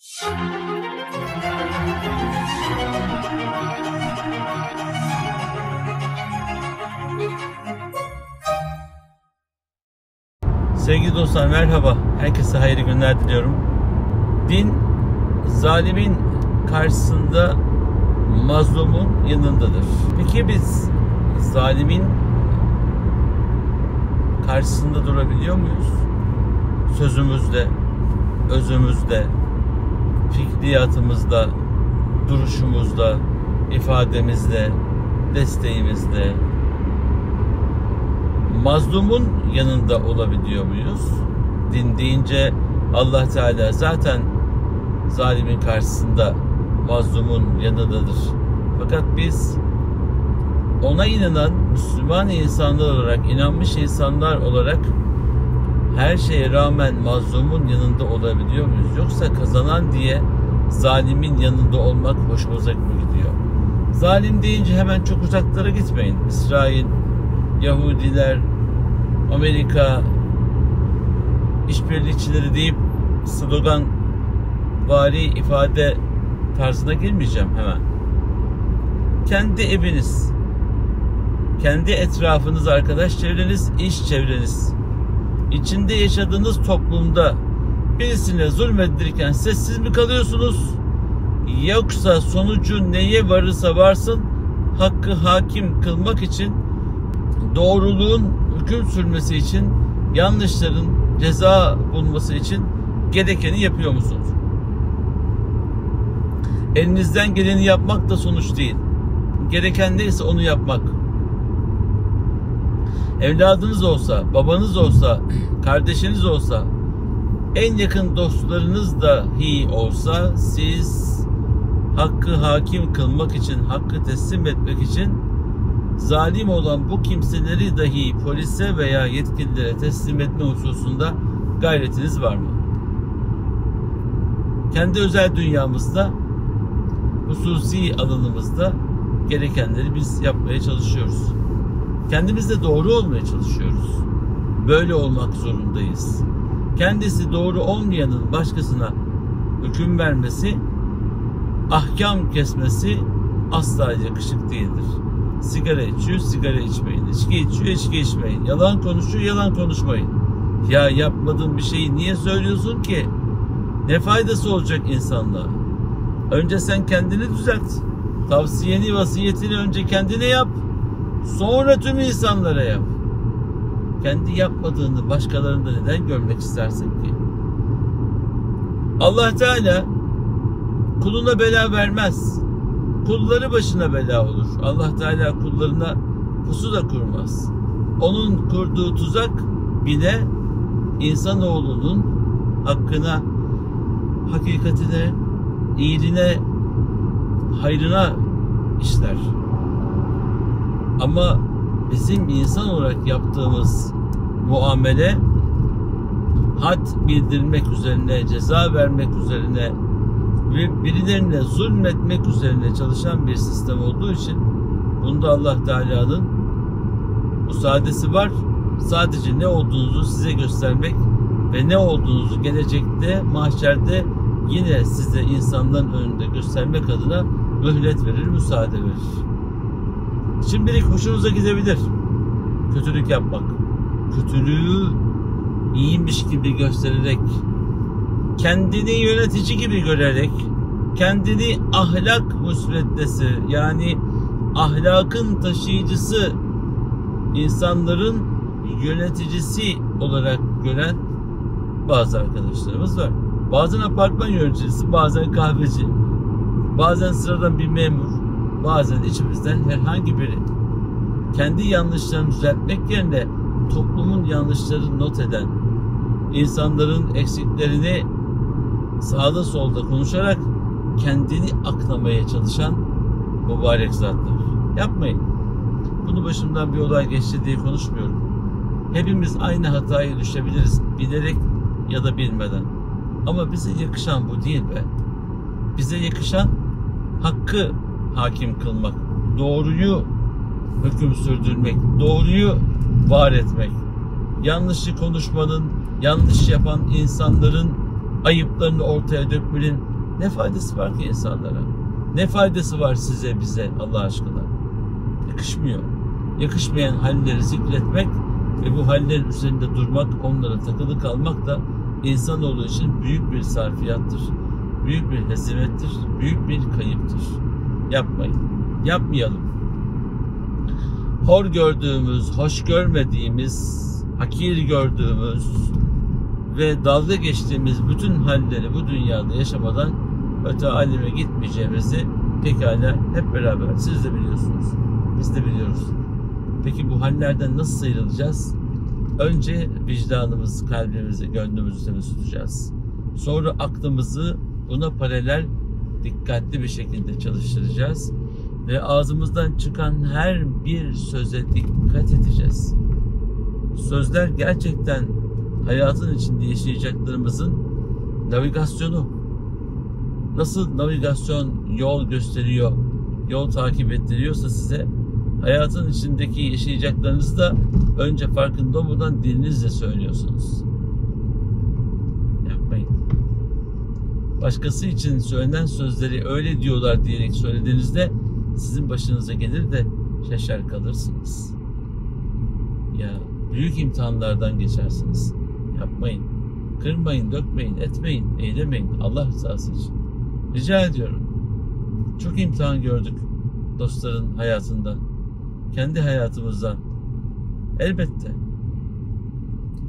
Sevgili dostlar merhaba. Herkese hayırlı günler diliyorum. Din zalimin karşısında mazlumun yanındadır. Peki biz zalimin karşısında durabiliyor muyuz? Sözümüzde, özümüzde, fikriyatımızda, duruşumuzda, ifademizde, desteğimizde mazlumun yanında olabiliyor muyuz? Din deyince Allah Teala zaten zalimin karşısında mazlumun yanındadır. Fakat biz ona inanan Müslüman insanlar olarak, inanmış insanlar olarak her şeye rağmen mazlumun yanında olabiliyor muyuz? Yoksa kazanan diye zalimin yanında olmak hoşumuza mı gidiyor? Zalim deyince hemen çok uzaklara gitmeyin. İsrail, Yahudiler, Amerika, işbirlikçileri deyip slogan vari ifade tarzına girmeyeceğim hemen. Kendi eviniz, kendi etrafınız, arkadaş çevreniz, iş çevreniz, içinde yaşadığınız toplumda birisine zulmedilirken sessiz mi kalıyorsunuz? Yoksa sonucu neye varırsa varsın hakkı hakim kılmak için, doğruluğun hüküm sürmesi için, yanlışların ceza bulması için gerekeni yapıyor musunuz? Elinizden geleni yapmak da sonuç değil. Gereken neyse onu yapmak. Evladınız olsa, babanız olsa, kardeşiniz olsa, en yakın dostlarınız dahi olsa siz hakkı hakim kılmak için, hakkı teslim etmek için zalim olan bu kimseleri dahi polise veya yetkililere teslim etme hususunda gayretiniz var mı? Kendi özel dünyamızda, hususi alanımızda gerekenleri biz yapmaya çalışıyoruz. Kendimizde doğru olmaya çalışıyoruz. Böyle olmak zorundayız. Kendisi doğru olmayanın başkasına hüküm vermesi, ahkam kesmesi asla yakışık değildir. Sigara içiyor, sigara içmeyin. İçki içiyor, içki içmeyin. Yalan konuşuyor, yalan konuşmayın. Ya yapmadığın bir şeyi niye söylüyorsun ki? Ne faydası olacak insanlığa? Önce sen kendini düzelt. Tavsiyeni, vasiyetini önce kendine yap. Sonra tüm insanlara yap. Kendi yapmadığını başkalarında neden görmek istersin ki? Allah Teala kuluna bela vermez. Kulları başına bela olur. Allah Teala kullarına pusu da kurmaz. Onun kurduğu tuzak bile insanoğlunun hakkına, hakikatine, iyiliğine, hayrına işler. Ama bizim insan olarak yaptığımız muamele had bildirmek üzerine, ceza vermek üzerine ve birilerine zulmetmek üzerine çalışan bir sistem olduğu için bunda Allah Teala'nın müsaadesi var. Sadece ne olduğunuzu size göstermek ve ne olduğunuzu gelecekte, mahşerde yine size insanların önünde göstermek adına mühlet verir, müsaade verir. Şimdilik hoşunuza gidebilir kötülük yapmak. Kötülüğü iyiymiş gibi göstererek, kendini yönetici gibi görerek, kendini ahlak musveddesi yani ahlakın taşıyıcısı, insanların yöneticisi olarak gören bazı arkadaşlarımız var. Bazen apartman yöneticisi, bazen kahveci, bazen sıradan bir memur, bazen içimizden herhangi biri. Kendi yanlışlarını düzeltmek yerine toplumun yanlışlarını not eden, insanların eksiklerini sağda solda konuşarak kendini aklamaya çalışan mübarek zatlar. Yapmayın. Bunu başımdan bir olay geçti diye konuşmuyorum. Hepimiz aynı hataya düşebiliriz, bilerek ya da bilmeden. Ama bize yakışan bu değil be. Bize yakışan hakkı hakim kılmak, doğruyu hüküm sürdürmek, doğruyu var etmek. Yanlışı konuşmanın, yanlış yapan insanların ayıplarını ortaya dökmenin Ne faydası var ki insanlara? Ne faydası var size, bize Allah aşkına? Yakışmıyor. Yakışmayan halleri zikretmek ve bu hallerin üzerinde durmak, onlara takılı kalmak da insanoğlu için büyük bir sarfiyattır. Büyük bir hezimettir. Büyük bir kayıptır. Yapmayın. Yapmayalım. Hor gördüğümüz, hoş görmediğimiz, hakir gördüğümüz ve dalga geçtiğimiz bütün halleri bu dünyada yaşamadan öte aleme gitmeyeceğimizi pekala hep beraber siz de biliyorsunuz. Biz de biliyoruz. Peki bu hallerden nasıl sıyrılacağız? Önce vicdanımızı, kalbimizi, gönlümüzü temiz tutacağız. Sonra aklımızı buna paralel dikkatli bir şekilde çalıştıracağız. Ve ağzımızdan çıkan her bir söze dikkat edeceğiz. Sözler gerçekten hayatın içinde yaşayacaklarımızın navigasyonu. Nasıl navigasyon yol gösteriyor, yol takip ettiriyorsa size, hayatın içindeki yaşayacaklarınızı da önce farkında olmadan dilinizle söylüyorsunuz. Yapmayın. Başkası için söylenen sözleri öyle diyorlar diyerek söylediğinizde sizin başınıza gelir de şaşar kalırsınız. Ya büyük imtihanlardan geçersiniz. Yapmayın. Kırmayın, dökmeyin, etmeyin, eylemeyin. Allah rızası için. Rica ediyorum. Çok imtihan gördük dostların hayatından. Kendi hayatımızdan. Elbette.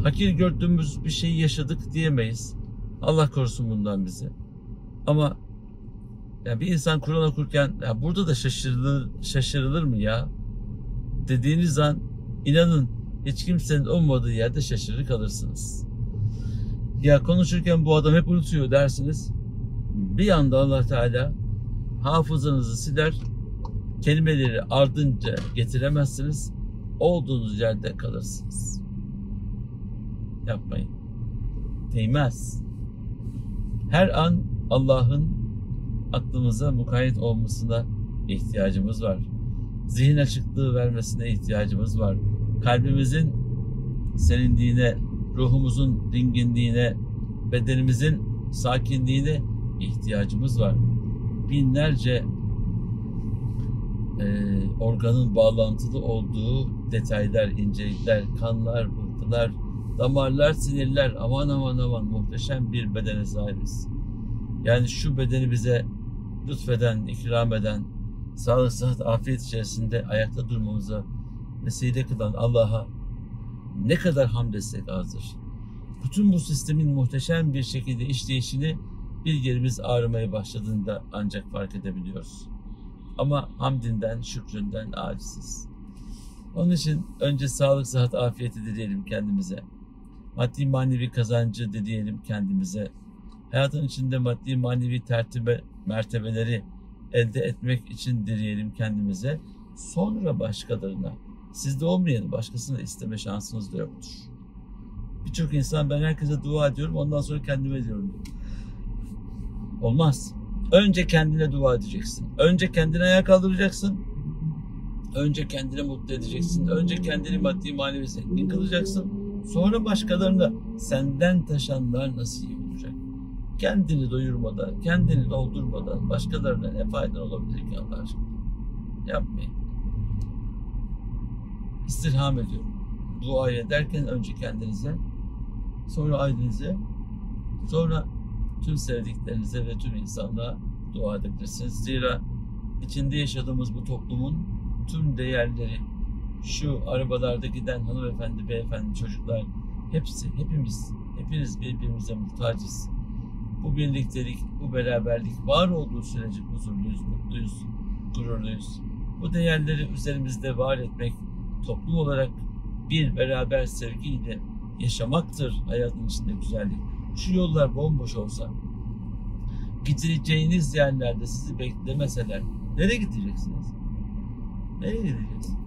Hakir gördüğümüz bir şeyi yaşadık diyemeyiz. Allah korusun bundan bizi. Ama ya bir insan Kur'an okurken ya burada da şaşırılır mı ya dediğiniz an inanın hiç kimsenin olmadığı yerde şaşırır kalırsınız. Ya konuşurken bu adam hep unutuyor dersiniz. Bir anda Allah Teala hafızanızı siler, kelimeleri ardınca getiremezsiniz, olduğunuz yerde kalırsınız. Yapmayın. Değmez. Her an Allah'ın aklımıza mukayyet olmasına ihtiyacımız var. Zihin açıklığı vermesine ihtiyacımız var. Kalbimizin serinliğine, ruhumuzun dinginliğine, bedenimizin sakinliğine ihtiyacımız var. Binlerce organın bağlantılı olduğu detaylar, incelikler, kanlar, pıhtılar, damarlar, sinirler, aman muhteşem bir bedene sahibiz. Yani şu bedeni bize lütfeden, ikram eden, sağlık, sıhhat, afiyet içerisinde ayakta durmamıza vesile kılan Allah'a ne kadar hamd etsek azdır. Bütün bu sistemin muhteşem bir şekilde işleyişini bir yerimiz ağrımaya başladığında ancak fark edebiliyoruz. Ama hamdinden, şükründen aciziz. Onun için önce sağlık, sıhhat, afiyeti dileyelim kendimize. Maddi manevi kazancı dileyelim kendimize. Hayatın içinde maddi manevi mertebeleri elde etmek için dileyelim kendimize. Sonra başkalarına. Sizde olmayanı başkasına isteme şansınız da yoktur. Birçok insan ben herkese dua ediyorum ondan sonra kendime diyorum. Olmaz. Önce kendine dua edeceksin. Önce kendine ayağa kaldıracaksın. Önce kendini mutlu edeceksin. Önce kendini maddi manevi zengin kılacaksın. Sonra başkalarına senden taşanlar nasip olacak. Kendini doyurmadan, kendini doldurmadan başkalarına ne faydan olabilir ki Allah aşkına? Yapmayın. İstirham ediyorum. Dua ederken önce kendinize, sonra ailenize, sonra tüm sevdiklerinize ve tüm insanlığa dua edebilirsiniz. Zira içinde yaşadığımız bu toplumun tüm değerleri, şu arabalarda giden hanımefendi, beyefendi, çocuklar, hepimiz birbirimize muhtacız. Bu birliktelik, bu beraberlik var olduğu sürece huzurluyuz, mutluyuz, gururluyuz. Bu değerleri üzerimizde var etmek, toplum olarak bir beraber sevgiyle yaşamaktır hayatın içinde güzellik. Şu yollar bomboş olsa, gideceğiniz yerlerde sizi beklemeseler, nereye gideceksiniz? Nereye gideceğiz?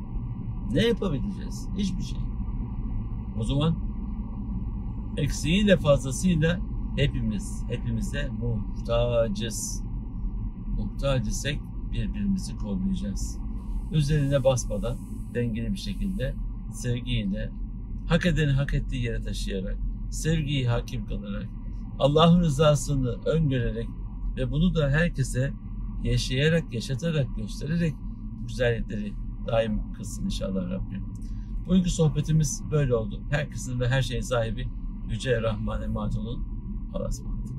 Ne yapabileceğiz? Hiçbir şey. O zaman eksiğiyle fazlasıyla hepimize muhtacız. Muhtaç isek birbirimizi kollayacağız. Üzerine basmadan dengeli bir şekilde sevgiyle hak edeni hak ettiği yere taşıyarak, sevgiyi hakim kılarak, Allah'ın rızasını öngörerek Ve bunu da herkese yaşayarak, yaşatarak, göstererek bu güzellikleri daim kılsın inşallah Rabbim. Bugünkü sohbetimiz böyle oldu. Herkesin ve her şeyin sahibi Yüce Rahman emanet olun. Allah'a ısmarladık.